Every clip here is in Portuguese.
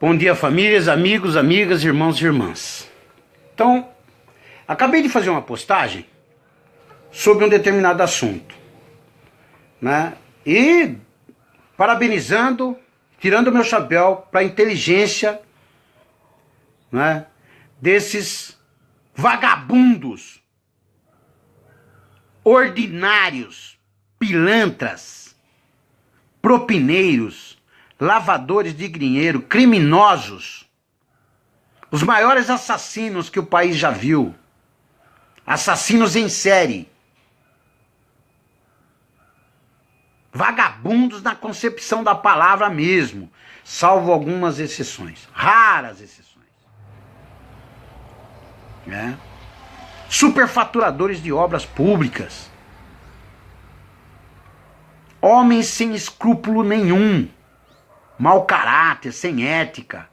Bom dia, famílias, amigos, amigas, irmãos e irmãs. Então, acabei de fazer uma postagem sobre um determinado assunto, né? E parabenizando, tirando o meu chapéu para a inteligência, né, desses vagabundos, ordinários, pilantras, propineiros, lavadores de dinheiro, criminosos, os maiores assassinos que o país já viu, assassinos em série, vagabundos na concepção da palavra mesmo, salvo algumas exceções, raras exceções, né? Superfaturadores de obras públicas, homens sem escrúpulo nenhum, mau caráter, sem ética.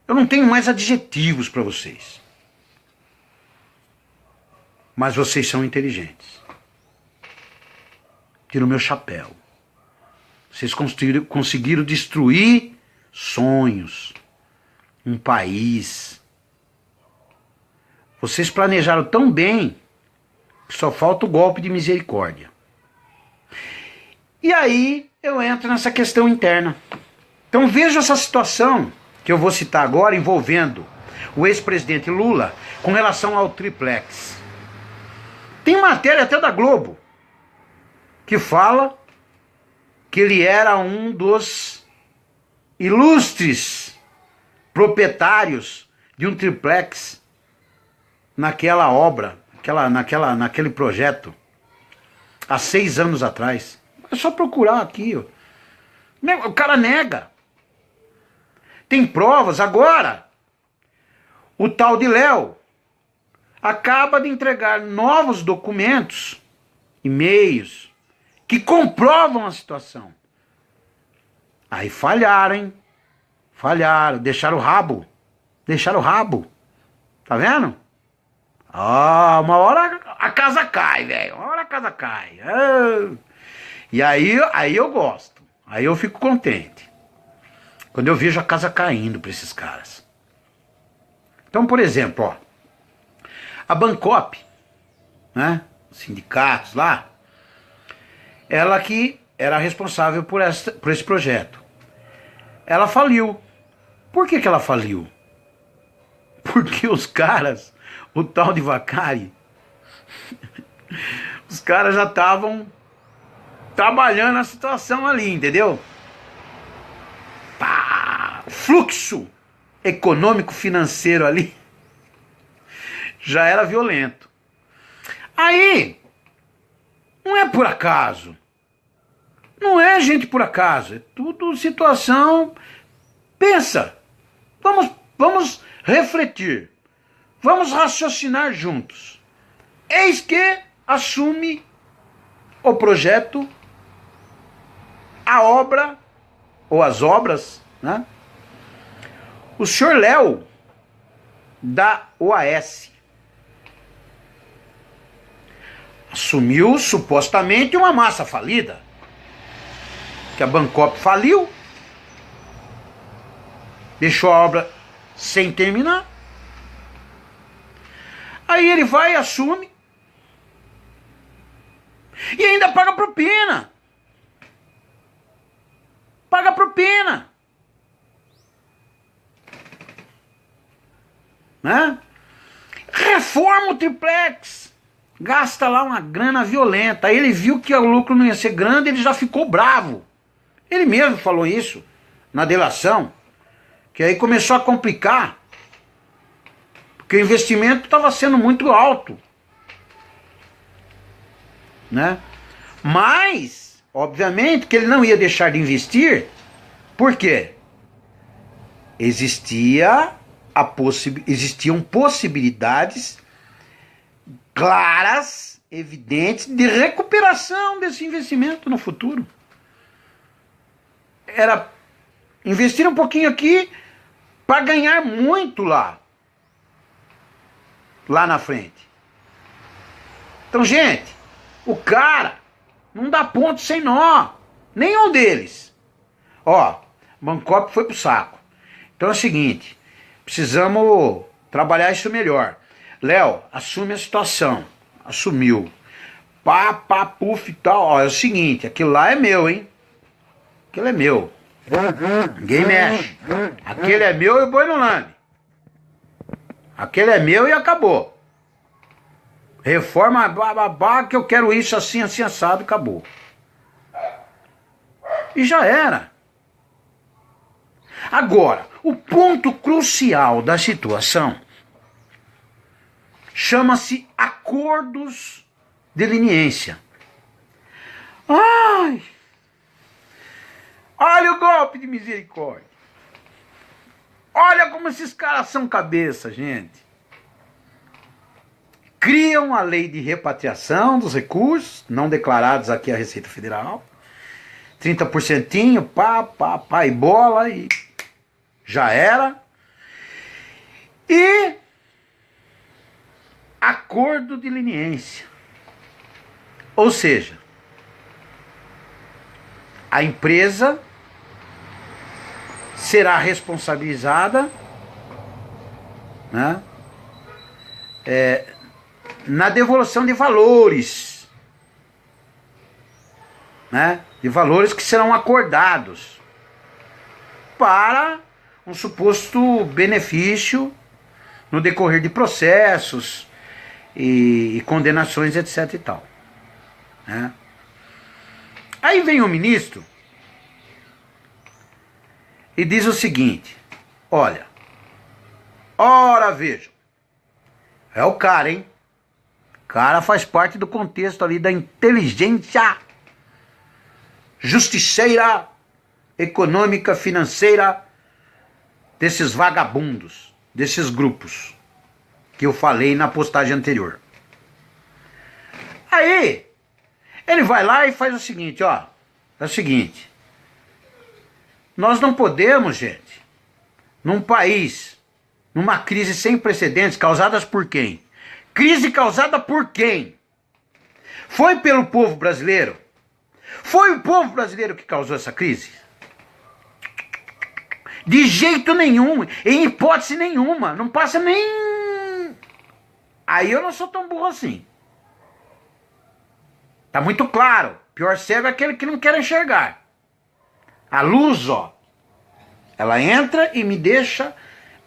Eu não tenho mais adjetivos para vocês. Mas vocês são inteligentes. Tiro meu chapéu. Vocês conseguiram destruir sonhos, um país. Vocês planejaram tão bem que só falta o golpe de misericórdia. E aí eu entro nessa questão interna. Então vejo essa situação que eu vou citar agora envolvendo o ex-presidente Lula com relação ao triplex. Tem matéria até da Globo que fala que ele era um dos ilustres proprietários de um triplex naquela obra, naquele projeto, há 6 anos atrás. É só procurar aqui, ó. O cara nega. Tem provas agora. O tal de Léo acaba de entregar novos documentos, e-mails, que comprovam a situação. Aí falharam, hein? Falharam, deixaram o rabo. Deixaram o rabo. Tá vendo? Ah, uma hora a casa cai, velho. Uma hora a casa cai. Ah. E aí eu gosto. Aí eu fico contente. Quando eu vejo a casa caindo para esses caras. Então, por exemplo, ó, a Bancop, né, os sindicatos lá, ela que era responsável por esse projeto. Ela faliu. Por que ela faliu? Porque os caras, o tal de Vacari, os caras já estavam trabalhando a situação ali, entendeu? Pá, fluxo econômico financeiro ali já era violento. Aí, não é por acaso. Não é, gente, por acaso. É tudo situação. Pensa. Vamos refletir. Vamos raciocinar juntos. Eis que assume o projeto, a obra, ou as obras, né? O senhor Léo, da OAS, assumiu supostamente uma massa falida, que a Bancop faliu, deixou a obra sem terminar. Aí ele vai e assume, e ainda paga propina. Paga propina. Né? Reforma o triplex. Gasta lá uma grana violenta. Aí ele viu que o lucro não ia ser grande, ele já ficou bravo. Ele mesmo falou isso na delação. Que aí começou a complicar. Porque o investimento estava sendo muito alto. Né? Mas, obviamente, que ele não ia deixar de investir. Por quê? Existiam possibilidades claras, evidentes, de recuperação desse investimento no futuro. Era investir um pouquinho aqui para ganhar muito lá na frente. Então, gente, o cara não dá ponto sem nó. Nenhum deles. Ó, Bancopp foi pro saco. Então é o seguinte, precisamos trabalhar isso melhor. Léo, assume a situação. Assumiu. Pá, puf e tal. Ó, é o seguinte, aquilo lá é meu, hein? Aquilo é meu. Ninguém mexe. Aquele é meu e o boi não lambe. Aquele é meu e acabou. Reforma, bababá, que eu quero isso assim, assim, assado, acabou. E já era. Agora, o ponto crucial da situação chama-se acordos de leniência. Ai! Olha o golpe de misericórdia. Olha como esses caras são cabeça, gente. Criam a lei de repatriação dos recursos, não declarados aqui à Receita Federal. 30%, pá, e bola, e já era. E acordo de leniência. Ou seja, a empresa será responsabilizada, né, na devolução de valores, né, de valores que serão acordados para um suposto benefício no decorrer de processos e condenações, etc. e tal. Né? Aí vem o ministro e diz o seguinte: olha, ora vejam, é o cara, hein? O cara faz parte do contexto ali da inteligência justiceira, econômica, financeira desses vagabundos, desses grupos que eu falei na postagem anterior. Aí, ele vai lá e faz o seguinte, ó. É o seguinte. Nós não podemos, gente, num país, numa crise sem precedentes, causadas por quem? Crise causada por quem? Foi pelo povo brasileiro? Foi o povo brasileiro que causou essa crise? De jeito nenhum, em hipótese nenhuma, não passa nem... Aí eu não sou tão burro assim. Tá muito claro. Pior cego é aquele que não quer enxergar. A luz, ó, ela entra e me deixa,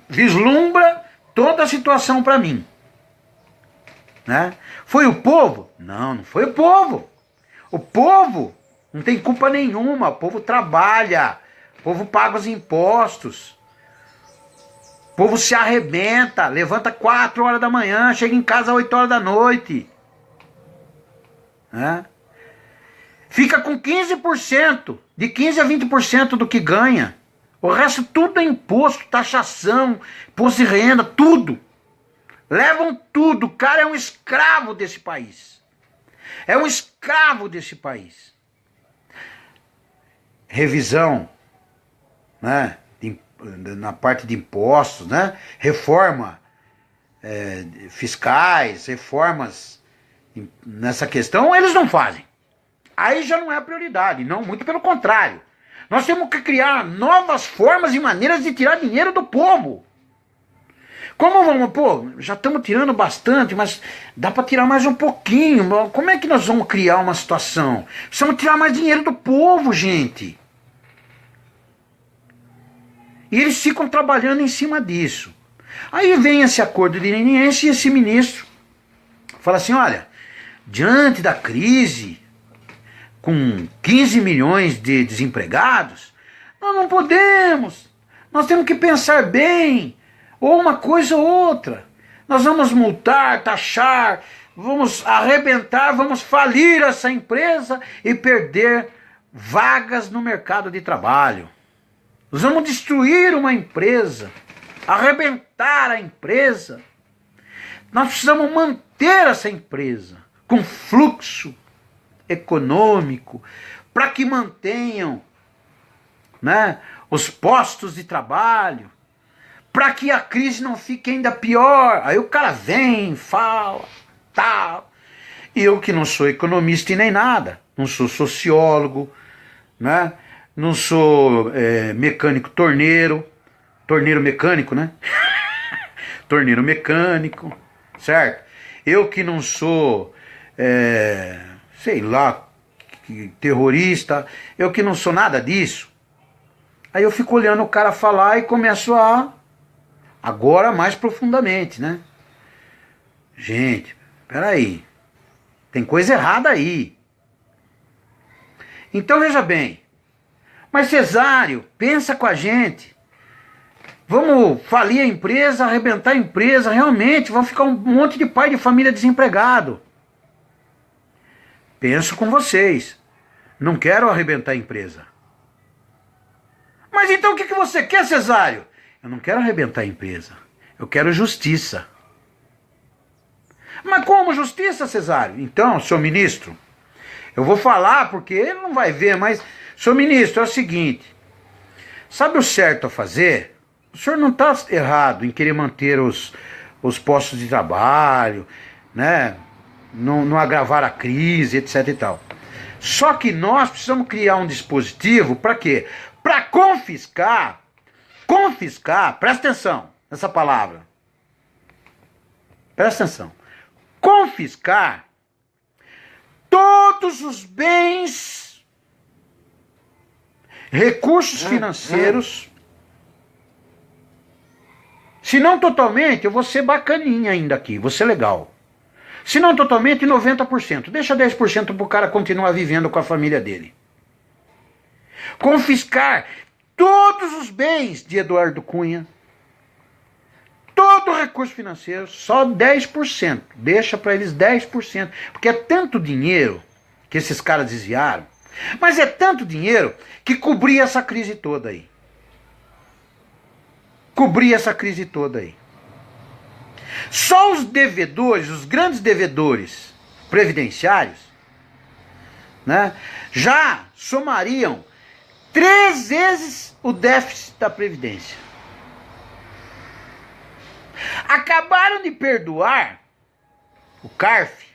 vislumbra toda a situação para mim. Né? Foi o povo? Não, não foi o povo. O povo não tem culpa nenhuma. O povo trabalha. O povo paga os impostos. O povo se arrebenta. Levanta 4 horas da manhã, chega em casa às 8 horas da noite. Né? Fica com 15%, de 15% a 20% do que ganha. O resto tudo é imposto, taxação, imposto de renda, tudo. Levam tudo. O cara é um escravo desse país. É um escravo desse país. Revisão, né, na parte de impostos, né, reforma fiscais, reformas nessa questão, eles não fazem. Aí já não é a prioridade, não, muito pelo contrário. Nós temos que criar novas formas e maneiras de tirar dinheiro do povo. Como vamos, pô, já estamos tirando bastante, mas dá para tirar mais um pouquinho. Como é que nós vamos criar uma situação? Precisamos tirar mais dinheiro do povo, gente. E eles ficam trabalhando em cima disso. Aí vem esse acordo de leniência e esse ministro fala assim, olha, diante da crise, com 15 milhões de desempregados, nós não podemos. Nós temos que pensar bem, ou uma coisa ou outra. Nós vamos multar, taxar, vamos arrebentar, vamos falir essa empresa e perder vagas no mercado de trabalho. Nós vamos destruir uma empresa, arrebentar a empresa. Nós precisamos manter essa empresa com fluxo econômico, para que mantenham, né, os postos de trabalho, para que a crise não fique ainda pior. Aí o cara vem, fala, tal. E eu que não sou economista e nem nada, não sou sociólogo, né, não sou mecânico torneiro mecânico, né? Torneiro mecânico, certo? Eu que não sou, sei lá, terrorista, eu que não sou nada disso. Aí eu fico olhando o cara falar e começo agora mais profundamente, né? Gente, peraí, tem coisa errada aí. Então veja bem, mas Cesário, pensa com a gente. Vamos falir a empresa, arrebentar a empresa, realmente, vão ficar um monte de pai de família desempregado. Penso com vocês, não quero arrebentar a empresa. Mas então o que você quer, Cesário? Eu não quero arrebentar a empresa, eu quero justiça. Mas como justiça, Cesário? Então, senhor ministro, eu vou falar porque ele não vai ver, mas, senhor ministro, é o seguinte, sabe o certo a fazer? O senhor não está errado em querer manter os postos de trabalho, né? Não agravar a crise, etc e tal. Só que nós precisamos criar um dispositivo para quê? Para confiscar, presta atenção nessa palavra. Presta atenção. Confiscar todos os bens, recursos financeiros. Se não totalmente, eu vou ser bacaninha ainda aqui, vou ser legal. Se não totalmente, 90%. Deixa 10% para o cara continuar vivendo com a família dele. Confiscar todos os bens de Eduardo Cunha, todo o recurso financeiro, só 10%. Deixa para eles 10%. Porque é tanto dinheiro que esses caras desviaram, mas é tanto dinheiro que cobria essa crise toda aí. Só os devedores, os grandes devedores previdenciários, né, já somariam 3 vezes o déficit da Previdência. Acabaram de perdoar o CARF,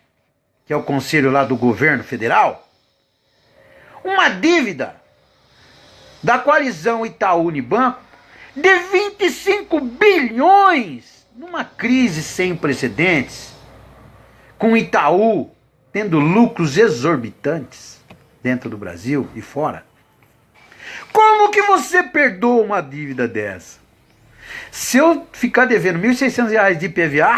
que é o conselho lá do governo federal, uma dívida da coalizão Itaú-Unibanco de 25 bilhões, numa crise sem precedentes, com o Itaú tendo lucros exorbitantes dentro do Brasil e fora. Como que você perdoa uma dívida dessa? Se eu ficar devendo R$1.600 de IPVA,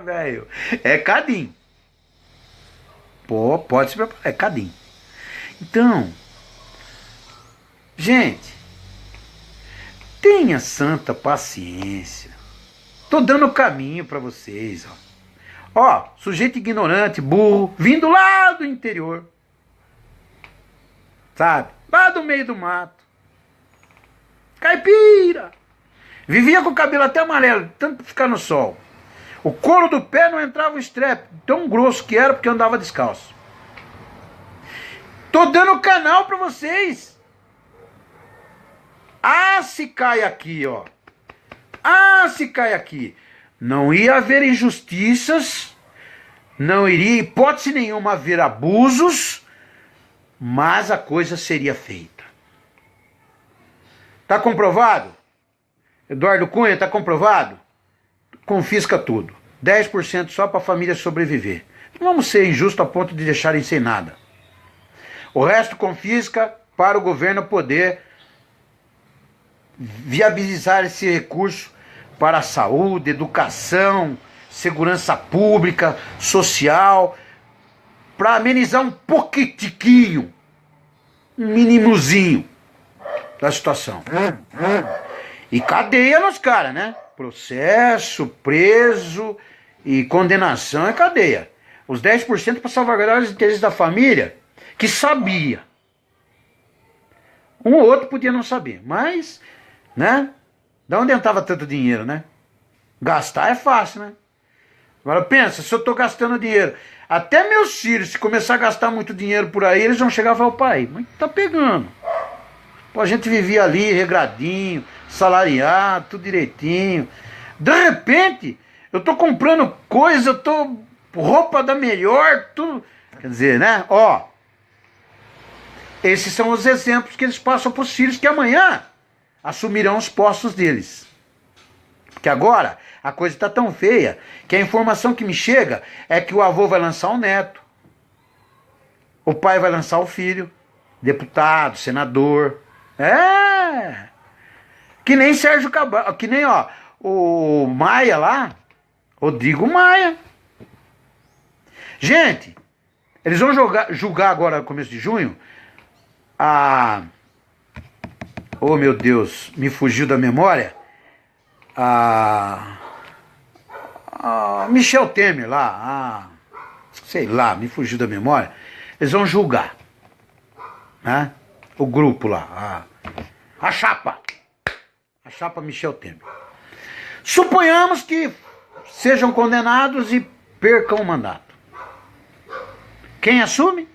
velho, é cadim. Pô, pode se preparar, é cadim. Então, gente, tenha santa paciência. Tô dando o caminho para vocês, ó. Sujeito ignorante, burro, vindo lá do interior. Sabe? Lá do meio do mato. Caipira. Vivia com o cabelo até amarelo, tanto pra ficar no sol. O couro do pé não entrava o strep, tão grosso que era porque andava descalço. Tô dando o canal para vocês. Se cai aqui, ó. Se cai aqui. Não ia haver injustiças, não iria, hipótese nenhuma, haver abusos, mas a coisa seria feita. Tá comprovado? Eduardo Cunha, tá comprovado? Confisca tudo. 10% só para a família sobreviver. Não vamos ser injustos a ponto de deixarem sem nada. O resto confisca para o governo poder viabilizar esse recurso para a saúde, educação, segurança pública, social, para amenizar um pouquinho, um mínimozinho da situação. E cadeia nos caras, né? Processo, preso e condenação é cadeia. Os 10% para salvaguardar os interesses da família, que sabia. Um ou outro podia não saber, mas, né? De onde entrava tanto dinheiro, né? Gastar é fácil, né? Agora pensa, se eu tô gastando dinheiro, até meus filhos, se começar a gastar muito dinheiro por aí, eles vão chegar e falar, pai, mas tá pegando. Pô, a gente vivia ali, regradinho, salariado, tudo direitinho. De repente, eu tô comprando coisa, eu tô roupa da melhor, tudo. Quer dizer, né? Ó, Esses são os exemplos que eles passam para os filhos que amanhã assumirão os postos deles. Porque agora a coisa está tão feia que a informação que me chega é que o avô vai lançar um neto, o pai vai lançar o filho, deputado, senador. É! Que nem Sérgio Cabral, que nem o Maia lá, Rodrigo Maia. Gente, eles vão julgar agora no começo de junho oh meu Deus, me fugiu da memória. Michel Temer lá, sei lá, me fugiu da memória. Eles vão julgar, né? O grupo lá, a chapa Michel Temer. Suponhamos que sejam condenados e percam o mandato. Quem assume?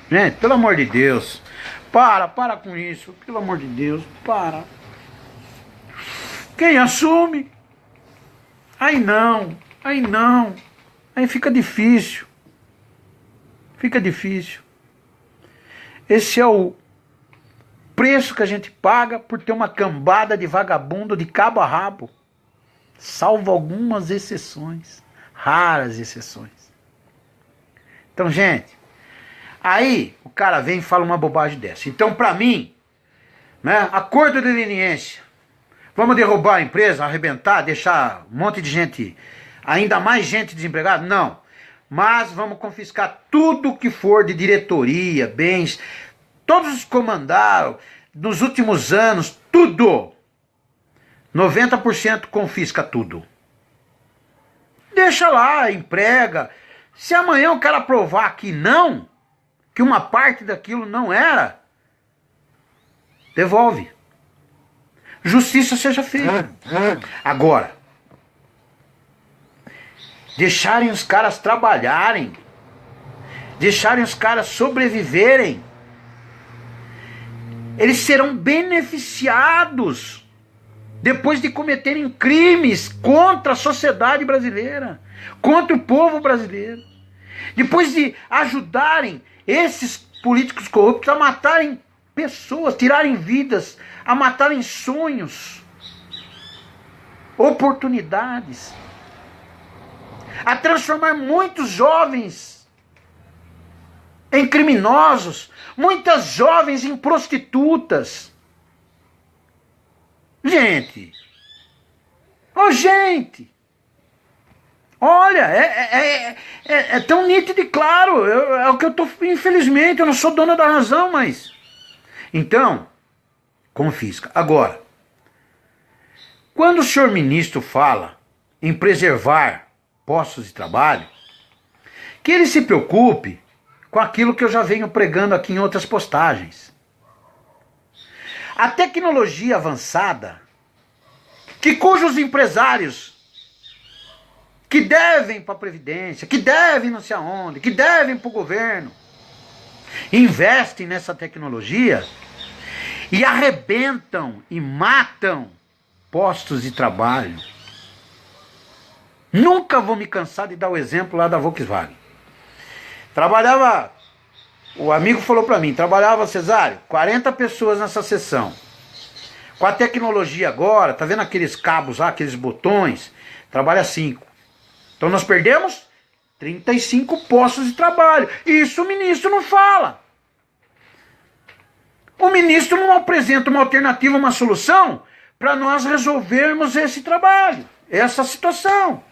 Gente, pelo amor de Deus, para com isso, pelo amor de Deus, para. Quem assume? Aí não, aí fica difícil. Esse é o preço que a gente paga por ter uma cambada de vagabundo de cabo a rabo, salvo algumas exceções, raras exceções. Então, gente, aí o cara vem e fala uma bobagem dessa. Então, pra mim, né, acordo de leniência. Vamos derrubar a empresa, arrebentar, deixar um monte de gente, ainda mais gente desempregada? Não. Mas vamos confiscar tudo que for de diretoria, bens, todos os comandaram, nos últimos anos, tudo. 90% confisca tudo. Deixa lá, emprega. Se amanhã o cara provar que não, que uma parte daquilo não era, devolve. Justiça seja feita. Agora, deixarem os caras trabalharem, deixarem os caras sobreviverem, eles serão beneficiados depois de cometerem crimes contra a sociedade brasileira, contra o povo brasileiro, depois de ajudarem esses políticos corruptos a matarem pessoas, tirarem vidas, a matarem sonhos, oportunidades, a transformar muitos jovens em criminosos, muitas jovens em prostitutas. Gente, gente, olha, é tão nítido e claro, é o que eu estou, infelizmente, eu não sou dono da razão, mas... Então, confisca. Agora, quando o senhor ministro fala em preservar postos de trabalho, que ele se preocupe com aquilo que eu já venho pregando aqui em outras postagens. A tecnologia avançada, cujos empresários que devem para a Previdência, que devem não sei aonde, que devem para o governo, investem nessa tecnologia e arrebentam e matam postos de trabalho. Nunca vou me cansar de dar o exemplo lá da Volkswagen. Trabalhava, o amigo falou para mim, trabalhava, Cesário, 40 pessoas nessa sessão. Com a tecnologia agora, tá vendo aqueles cabos lá, aqueles botões? Trabalha 5. Então nós perdemos 35 postos de trabalho. Isso o ministro não fala. O ministro não apresenta uma alternativa, uma solução para nós resolvermos esse trabalho, essa situação.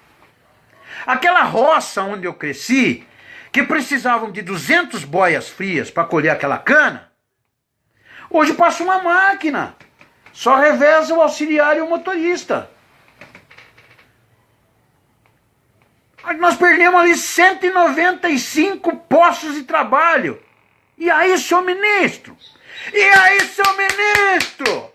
Aquela roça onde eu cresci, que precisavam de 200 boias frias para colher aquela cana, hoje passa uma máquina, só reveza o auxiliar e o motorista. Nós perdemos ali 195 postos de trabalho. E aí, senhor ministro? E aí, senhor ministro?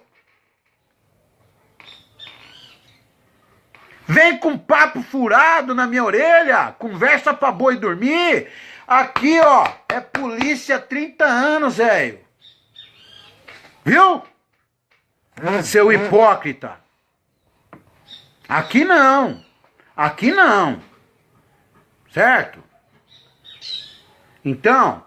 Vem com papo furado na minha orelha, conversa pra boi dormir. Aqui, ó, é polícia há 30 anos, velho. Viu? Seu hipócrita. Aqui não. Aqui não. Certo? Então,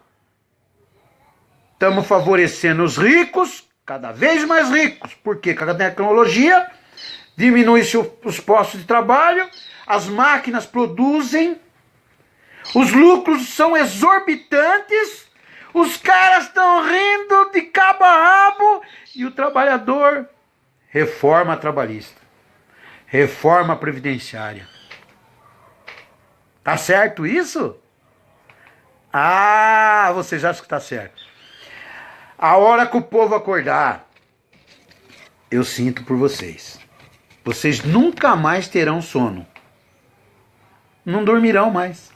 Estamos favorecendo os ricos, cada vez mais ricos, porque com a tecnologia diminui-se os postos de trabalho, as máquinas produzem, os lucros são exorbitantes, os caras estão rindo de cabo a rabo e o trabalhador, reforma trabalhista, reforma previdenciária. Tá certo isso? Ah, vocês acham que tá certo. A hora que o povo acordar, eu sinto por vocês. Vocês nunca mais terão sono. Não dormirão mais.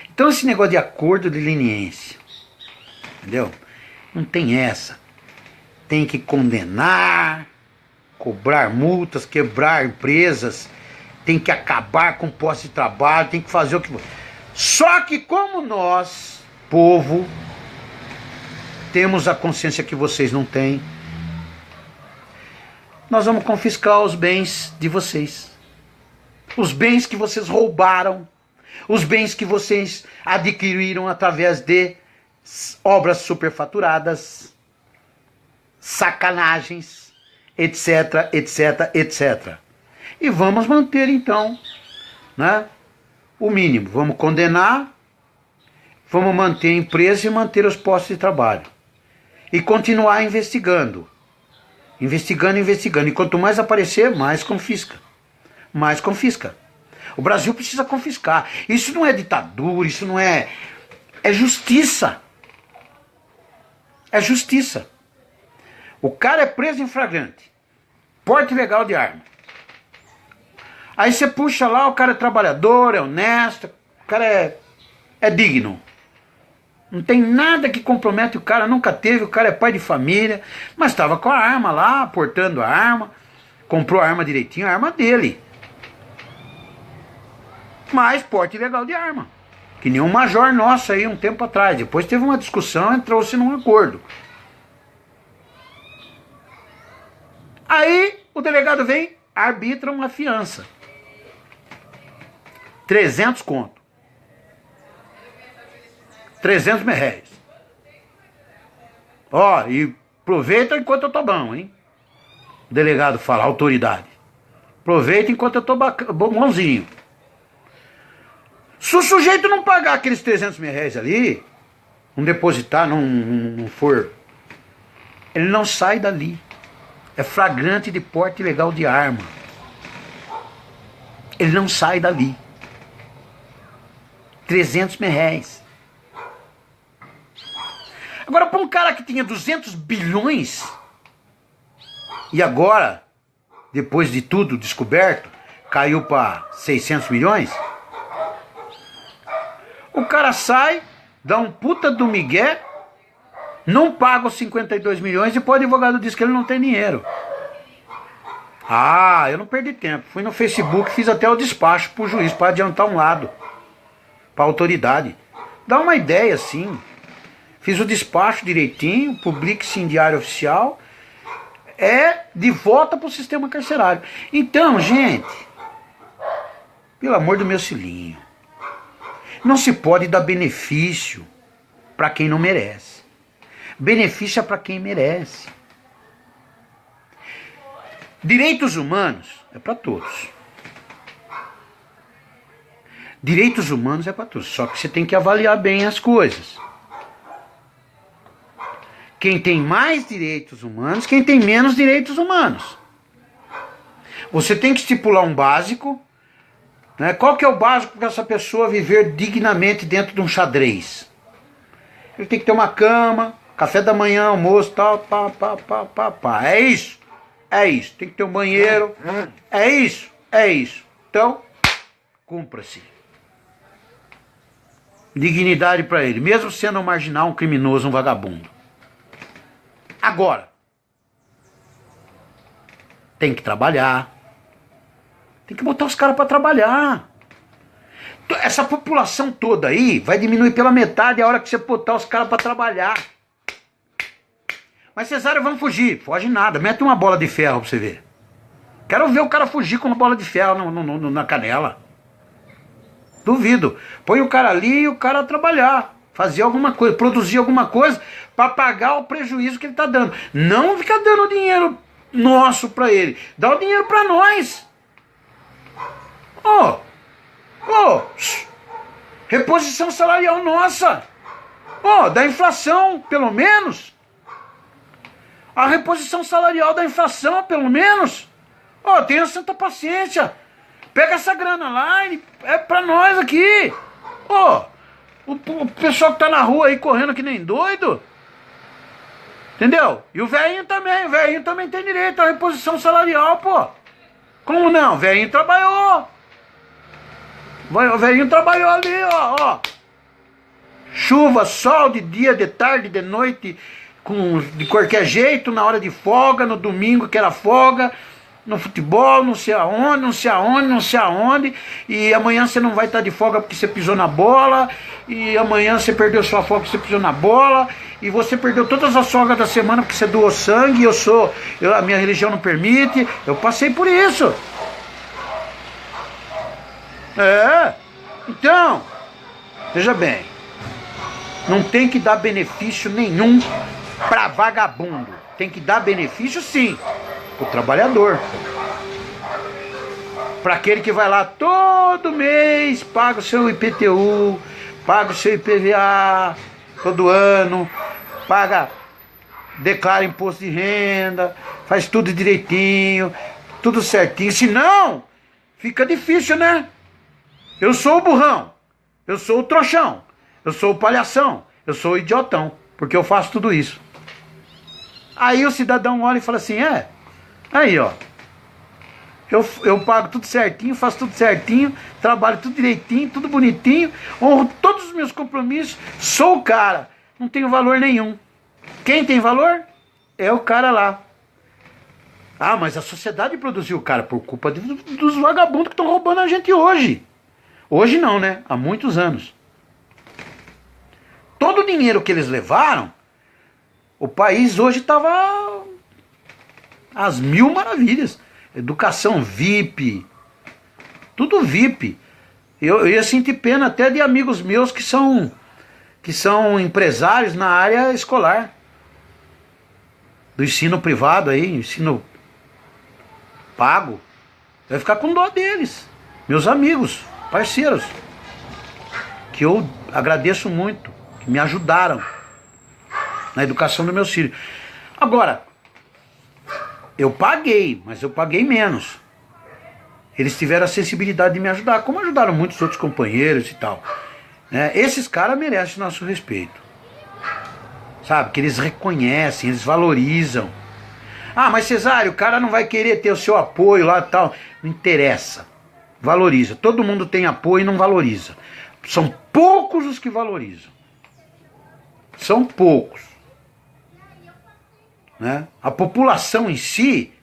Então esse negócio de acordo de leniência, entendeu? Não tem essa. Tem que condenar, cobrar multas, quebrar empresas, tem que acabar com posse de trabalho, tem que fazer o que... Só que como nós, povo, temos a consciência que vocês não têm, nós vamos confiscar os bens de vocês. Os bens que vocês roubaram, os bens que vocês adquiriram através de obras superfaturadas, sacanagens, etc, etc, etc. E vamos manter então, né, o mínimo. Vamos condenar, vamos manter a empresa e manter os postos de trabalho. E continuar investigando. Investigando, investigando. E quanto mais aparecer, mais confisca. Mais confisca. O Brasil precisa confiscar. Isso não é ditadura, isso não é... É justiça. É justiça. O cara é preso em flagrante. Porte ilegal de arma. Aí você puxa lá, o cara é trabalhador, é honesto, o cara é digno. Não tem nada que compromete o cara, nunca teve, o cara é pai de família, mas estava com a arma lá, portando a arma, comprou a arma direitinho, a arma dele. Mas porte ilegal de arma. Que nem um major nosso aí um tempo atrás. Depois teve uma discussão, entrou-se num acordo. Aí o delegado vem, arbitra uma fiança. 300 conto. 300 reais. Ó, e aproveita enquanto eu tô bom, hein? O delegado fala, autoridade. Aproveita enquanto eu tô bonzinho. Se o sujeito não pagar aqueles 300 reais ali, não depositar, não for, ele não sai dali. É flagrante de porte ilegal de arma. Ele não sai dali. 300 reais. Agora, para um cara que tinha 200 bilhões, e agora, depois de tudo descoberto, caiu para 600 milhões, o cara sai, dá um puta do migué, não paga os 52 milhões e depois o advogado diz que ele não tem dinheiro. Ah, eu não perdi tempo. Fui no Facebook, fiz até o despacho pro juiz, para adiantar um lado, para a autoridade. Dá uma ideia assim. Fiz o despacho direitinho, publique-se em diário oficial, de volta pro sistema carcerário. Então, gente, pelo amor do meu cilinho, não se pode dar benefício para quem não merece. Benefício é para quem merece. Direitos humanos é para todos. Direitos humanos é para todos. Só que você tem que avaliar bem as coisas. Quem tem mais direitos humanos, quem tem menos direitos humanos. Você tem que estipular um básico. Né? Qual que é o básico para essa pessoa viver dignamente dentro de um xadrez? Ele tem que ter uma cama, café da manhã, almoço, tal, pá. É isso. É isso. Tem que ter um banheiro. É isso. É isso. Então, cumpra-se. Dignidade para ele, mesmo sendo um marginal, um criminoso, um vagabundo. Agora, tem que trabalhar. Tem que botar os caras para trabalhar. Essa população toda aí vai diminuir pela metade a hora que você botar os caras para trabalhar. Mas Cesário, vamos fugir. Foge nada. Mete uma bola de ferro pra você ver. Quero ver o cara fugir com uma bola de ferro na canela. Duvido. Põe o cara ali e o cara trabalhar. Fazer alguma coisa. Produzir alguma coisa para pagar o prejuízo que ele está dando. Não ficar dando dinheiro nosso para ele. Dá o dinheiro para nós. Reposição salarial nossa. Da inflação, pelo menos. A reposição salarial da inflação, pelo menos. Tenha santa paciência. Pega essa grana lá e é pra nós aqui. O pessoal que tá na rua aí correndo que nem doido. Entendeu? E o velhinho também tem direito à reposição salarial, pô. Como não? O velhinho trabalhou. O velhinho trabalhou ali, ó. Chuva, sol, de dia, de tarde, de noite, de qualquer jeito, na hora de folga, no domingo que era folga, no futebol, não sei aonde, e amanhã você não vai estar de folga porque você pisou na bola, e amanhã você perdeu sua folga porque você pisou na bola, e você perdeu todas as folgas da semana porque você doou sangue, a minha religião não permite. Eu passei por isso. Então, veja bem, não tem que dar benefício nenhum para vagabundo. Tem que dar benefício sim pro trabalhador. Para aquele que vai lá todo mês, paga o seu IPTU, paga o seu IPVA todo ano, declara imposto de renda, faz tudo direitinho, tudo certinho. Senão, fica difícil, né? Eu sou o burrão, eu sou o trouxão, eu sou o palhação, eu sou o idiotão, porque eu faço tudo isso. Aí o cidadão olha e fala assim, aí ó, eu pago tudo certinho, faço tudo certinho, trabalho tudo direitinho, tudo bonitinho, honro todos os meus compromissos, sou o cara, não tenho valor nenhum. Quem tem valor? É o cara lá. Mas a sociedade produziu o cara por culpa dos vagabundos que estão roubando a gente hoje. Hoje não, né? Há muitos anos. Todo o dinheiro que eles levaram, o país hoje estava às mil maravilhas. Educação VIP, tudo VIP. Eu ia sentir pena até de amigos meus que são empresários na área escolar. Do ensino privado aí, ensino pago. Eu ia ficar com dó deles. Meus amigos, parceiros, que eu agradeço muito, que me ajudaram na educação dos meus filhos. Agora, eu paguei, mas eu paguei menos. Eles tiveram a sensibilidade de me ajudar, como ajudaram muitos outros companheiros e tal. Esses caras merecem nosso respeito. Sabe, que eles reconhecem, eles valorizam. Mas Cesário, o cara não vai querer ter o seu apoio lá e tal. Não interessa. Valoriza. Todo mundo tem apoio e não valoriza. São poucos os que valorizam. São poucos. A população em si,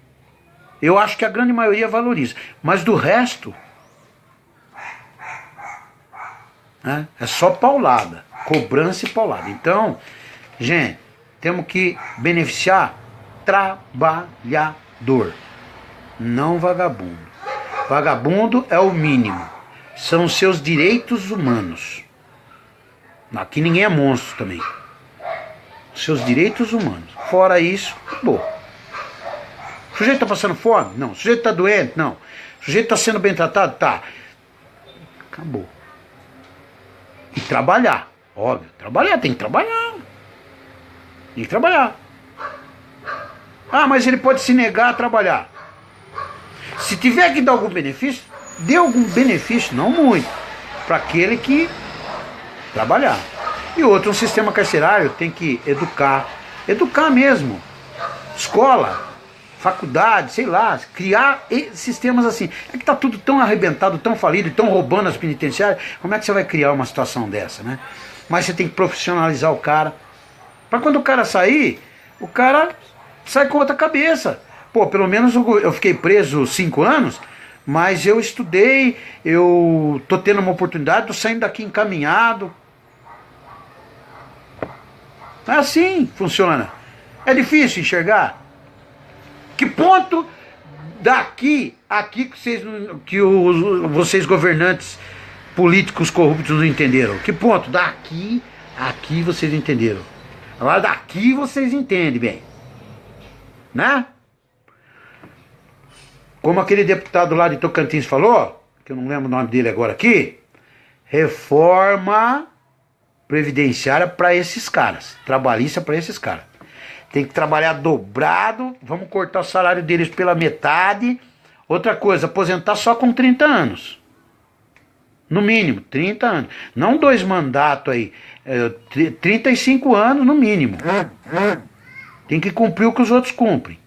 eu acho que a grande maioria valoriza. Mas do resto, é só paulada. Cobrança e paulada. Então, gente, temos que beneficiar trabalhador, não vagabundo. Vagabundo é o mínimo. São os seus direitos humanos. Aqui ninguém é monstro também. Seus direitos humanos. Fora isso, acabou. O sujeito está passando fome? Não. O sujeito está doente? Não. O sujeito está sendo bem tratado? Tá. Acabou. E trabalhar. Óbvio. Trabalhar, tem que trabalhar. Tem que trabalhar. Mas ele pode se negar a trabalhar. Se tiver que dar algum benefício, dê algum benefício, não muito, para aquele que trabalhar. E outro, um sistema carcerário tem que educar mesmo. Escola, faculdade, sei lá, criar sistemas assim. É que tá tudo tão arrebentado, tão falido, tão roubando as penitenciárias. Como é que você vai criar uma situação dessa, né? Mas você tem que profissionalizar o cara. Para quando o cara sair, o cara sai com outra cabeça. Pelo menos eu fiquei preso 5 anos, mas eu estudei, eu tô tendo uma oportunidade, tô saindo daqui encaminhado. É assim que funciona. É difícil enxergar. Que ponto daqui, aqui vocês governantes políticos corruptos não entenderam? Que ponto? Daqui, aqui vocês entenderam. Agora daqui vocês entendem bem. Né? Como aquele deputado lá de Tocantins falou, que eu não lembro o nome dele agora aqui, reforma previdenciária para esses caras, trabalhista para esses caras. Tem que trabalhar dobrado, vamos cortar o salário deles pela metade. Outra coisa, aposentar só com 30 anos. No mínimo, 30 anos. Não 2 mandatos aí, 35 anos no mínimo. Tem que cumprir o que os outros cumprem.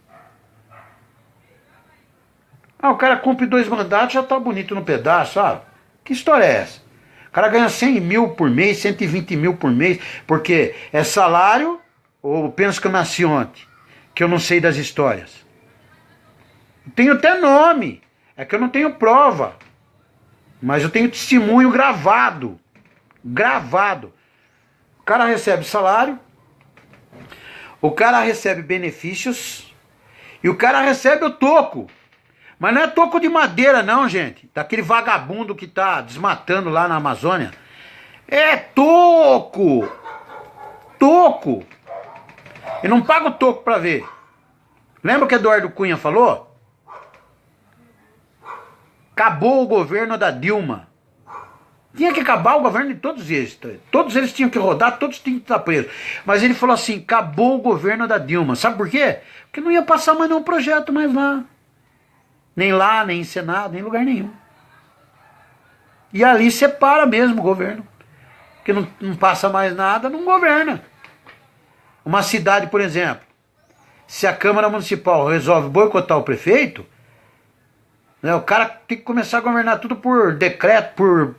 O cara cumpre 2 mandatos, já tá bonito no pedaço, sabe? Que história é essa? O cara ganha 100 mil por mês, 120 mil por mês, porque é salário, ou penso que eu nasci ontem, que eu não sei das histórias. Tenho até nome, é que eu não tenho prova, mas eu tenho testemunho gravado. Gravado. O cara recebe salário, o cara recebe benefícios, e o cara recebe o toco. Mas não é toco de madeira não, gente. Daquele vagabundo que tá desmatando lá na Amazônia. É toco. Toco. E não paga o toco pra ver. Lembra o que Eduardo Cunha falou? Acabou o governo da Dilma. Tinha que acabar o governo de todos eles. Todos eles tinham que rodar, todos tinham que estar presos. Mas ele falou assim, acabou o governo da Dilma. Sabe por quê? Porque não ia passar mais nenhum projeto mais lá. Nem lá, nem em Senado, nem em lugar nenhum. E ali separa mesmo o governo. Porque não passa mais nada, não governa. Uma cidade, por exemplo, se a Câmara Municipal resolve boicotar o prefeito, né, o cara tem que começar a governar tudo por decreto, por...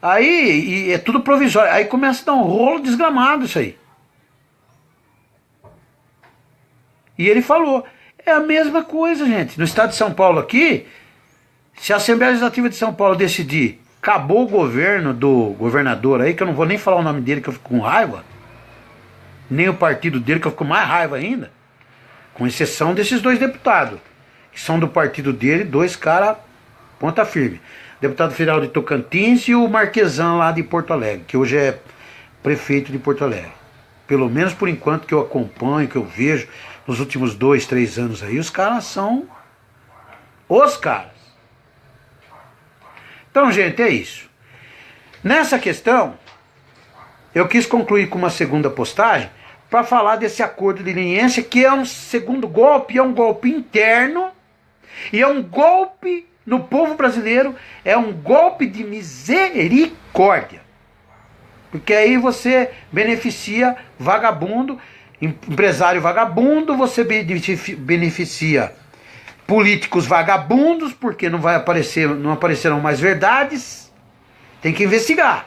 Aí é tudo provisório. Aí começa a dar um rolo desgramado isso aí. E ele falou... É a mesma coisa, gente. No estado de São Paulo aqui, se a Assembleia Legislativa de São Paulo decidir, acabou o governo do governador aí, que eu não vou nem falar o nome dele, que eu fico com raiva, nem o partido dele, que eu fico com mais raiva ainda, com exceção desses 2 deputados, que são do partido dele, 2 caras ponta firme. Deputado federal de Tocantins e o Marquesan lá de Porto Alegre, que hoje é prefeito de Porto Alegre. Pelo menos por enquanto que eu acompanho, que eu vejo, nos últimos 2, 3 anos aí, os caras são os caras. Então, gente, é isso. Nessa questão, eu quis concluir com uma segunda postagem para falar desse acordo de leniência, que é um segundo golpe, é um golpe interno, e é um golpe no povo brasileiro, é um golpe de misericórdia. Porque aí você beneficia vagabundo, empresário vagabundo, você beneficia políticos vagabundos, porque não aparecerão mais verdades. Tem que investigar.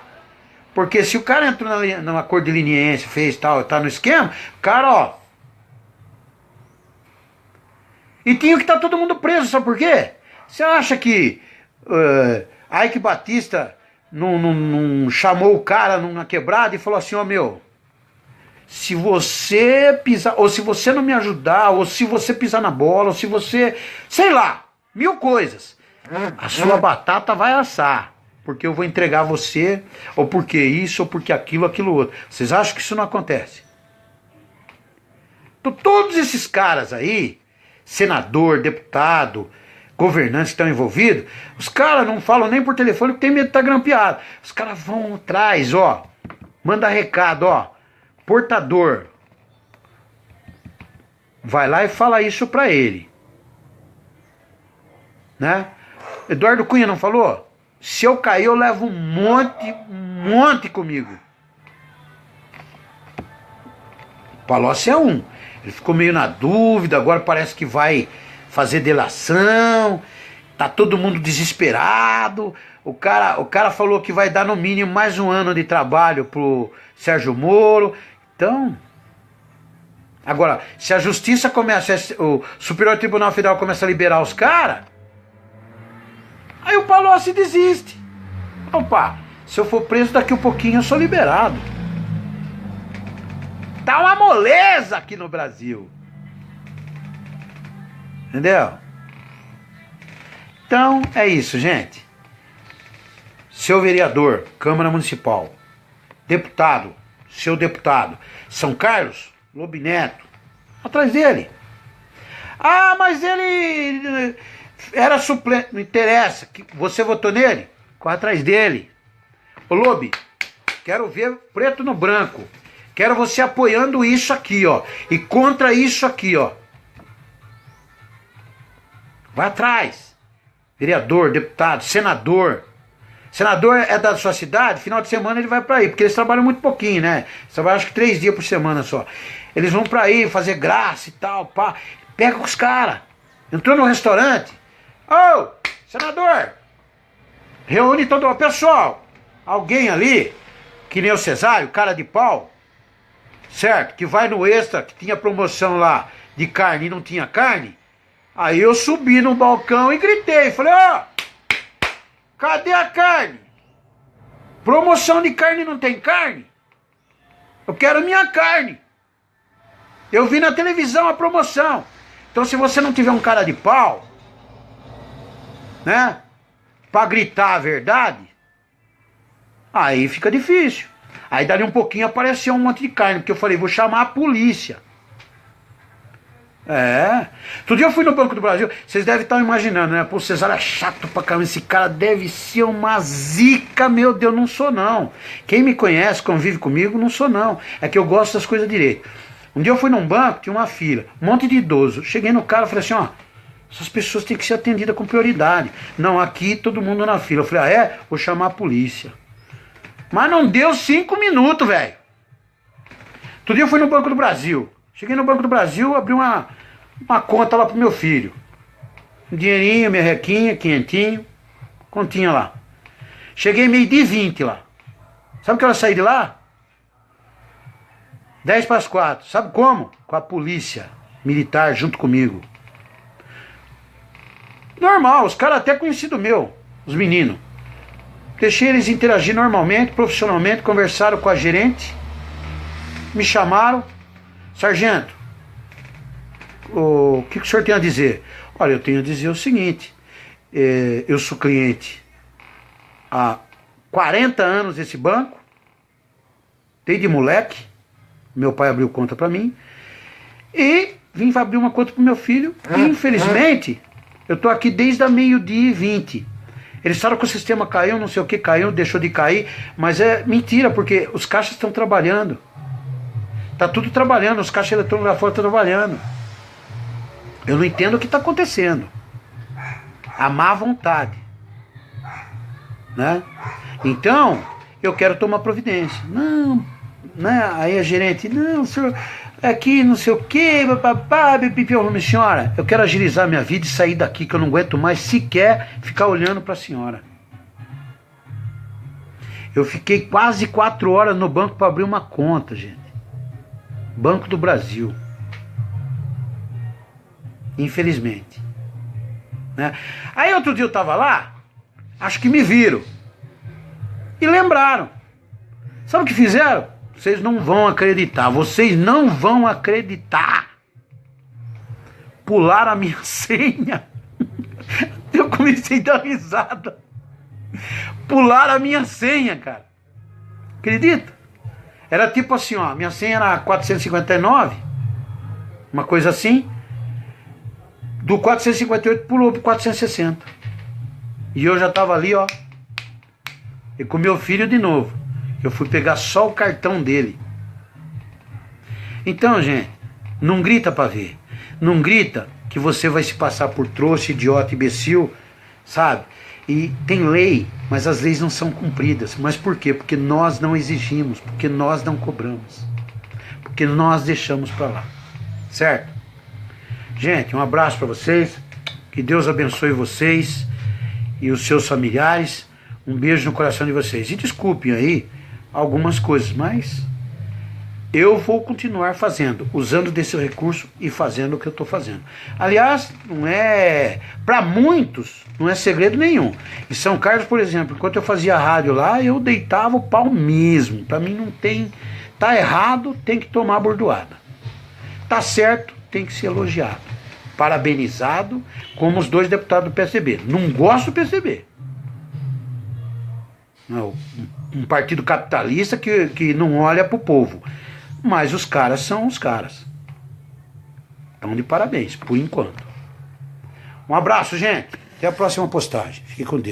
Porque se o cara entrou no acordo de leniência, fez tal, tá no esquema, cara, ó. E tinha que estar todo mundo preso, sabe por quê? Você acha que Ike Batista não chamou o cara numa quebrada e falou assim, ó, meu... Se você pisar, ou se você não me ajudar, ou se você pisar na bola, ou se você, sei lá, 1000 coisas, a sua batata vai assar, porque eu vou entregar você, ou porque isso, ou porque aquilo, aquilo outro. Vocês acham que isso não acontece? Então, todos esses caras aí, senador, deputado, governantes que estão envolvidos, os caras não falam nem por telefone porque tem medo de estar grampeado. Os caras vão atrás, ó, manda recado, ó. Portador, vai lá e fala isso pra ele, né? Eduardo Cunha não falou? Se eu cair eu levo um monte comigo. Palocci é um. Ele ficou meio na dúvida, agora parece que vai fazer delação, tá todo mundo desesperado. O cara falou que vai dar no mínimo mais 1 ano de trabalho pro Sérgio Moro. Então, agora, se a justiça começa, o Superior Tribunal Federal começa a liberar os caras, aí o Palocci desiste. Opa, se eu for preso daqui um pouquinho eu sou liberado. Tá uma moleza aqui no Brasil. Entendeu? Então, é isso, gente. Seu vereador, Câmara Municipal, deputado, seu deputado? São Carlos? Lobineto. Atrás dele. Ah, mas ele era suplente. Não interessa. Você votou nele? Corre atrás dele. Ô Lobi, quero ver preto no branco. Quero você apoiando isso aqui, ó. E contra isso aqui, ó. Vai atrás. Vereador, deputado, senador. Senador é da sua cidade, final de semana ele vai pra aí, porque eles trabalham muito pouquinho, né? Eles trabalham acho que 3 dias por semana só. Eles vão pra aí fazer graça e tal, pá. Pega com os caras. Entrou no restaurante. Ô, senador, reúne todo o pessoal. Alguém ali, que nem o Cesário, cara de pau, certo? Que vai no Extra, que tinha promoção lá de carne e não tinha carne. Aí eu subi no balcão e gritei. Falei, ó, cadê a carne? Promoção de carne não tem carne? Eu quero minha carne. Eu vi na televisão a promoção. Então se você não tiver um cara de pau, né, pra gritar a verdade, aí fica difícil. Aí dali um pouquinho apareceu um monte de carne, porque eu falei, vou chamar a polícia. Outro dia eu fui no Banco do Brasil, vocês devem estar imaginando, né? Pô, o Cesário é chato pra caramba, esse cara deve ser uma zica, meu Deus, não sou não. Quem me conhece, convive comigo, não sou não. É que eu gosto das coisas direito. Um dia eu fui num banco, tinha uma fila, um monte de idoso. Cheguei no cara e falei assim, ó, essas pessoas têm que ser atendidas com prioridade. Não, aqui todo mundo na fila. Eu falei, ah é? Vou chamar a polícia. Mas não deu 5 minutos, velho. Outro dia eu fui no Banco do Brasil. Cheguei no Banco do Brasil, abri uma conta lá pro meu filho. Um dinheirinho, merrequinha, quinhentinho, continha lá. Cheguei 12h20 lá. Sabe que ela saí de lá? 3:50. Sabe como? Com a polícia militar junto comigo. Normal, os caras até conhecido meu, os meninos. Deixei eles interagir normalmente, profissionalmente, conversaram com a gerente, me chamaram. Sargento, o que o senhor tem a dizer? Olha, eu tenho a dizer o seguinte, eu sou cliente há 40 anos desse banco, desde moleque, meu pai abriu conta para mim, e vim abrir uma conta pro meu filho, e infelizmente, eu tô aqui desde a 12h20. Eles falaram que o sistema caiu, não sei o que caiu, deixou de cair, mas é mentira, porque os caixas estão trabalhando. Tá tudo trabalhando, os caixas eletrônicos lá fora estão trabalhando. Eu não entendo o que está acontecendo. A má vontade. Né? Então, eu quero tomar providência. Não, né? Aí a gerente, não, senhor, aqui não sei o que, papapá, senhora, eu quero agilizar minha vida e sair daqui, que eu não aguento mais sequer ficar olhando para a senhora. Eu fiquei quase 4 horas no banco para abrir uma conta, gente. Banco do Brasil. Infelizmente. Né? Aí outro dia eu tava lá, acho que me viram. E lembraram. Sabe o que fizeram? Vocês não vão acreditar. Vocês não vão acreditar. Pularam a minha senha. Eu comecei a dar risada. Pularam a minha senha, cara. Acredita? Era tipo assim, ó, minha senha era 459, uma coisa assim. Do 458 pulou pro 460. E eu já tava ali, ó. E com meu filho de novo. Eu fui pegar só o cartão dele. Então, gente, não grita pra ver. Não grita que você vai se passar por trouxa, idiota, imbecil, sabe? E tem lei, mas as leis não são cumpridas. Mas por quê? Porque nós não exigimos, porque nós não cobramos, porque nós deixamos para lá. Certo? Gente, um abraço para vocês. Que Deus abençoe vocês e os seus familiares. Um beijo no coração de vocês. E desculpem aí algumas coisas, mas eu vou continuar fazendo, usando desse recurso e fazendo o que eu estou fazendo. Aliás, não é, para muitos, não é segredo nenhum. Em São Carlos, por exemplo, enquanto eu fazia rádio lá, eu deitava o pau mesmo. Para mim não tem, tá errado, tem que tomar a bordoada. Tá certo, tem que ser elogiado. Parabenizado, como os 2 deputados do PSDB. Não gosto do PSDB. Não, um partido capitalista que não olha pro povo. Mas os caras são os caras. Então, de parabéns, por enquanto. Um abraço, gente. Até a próxima postagem. Fique com Deus.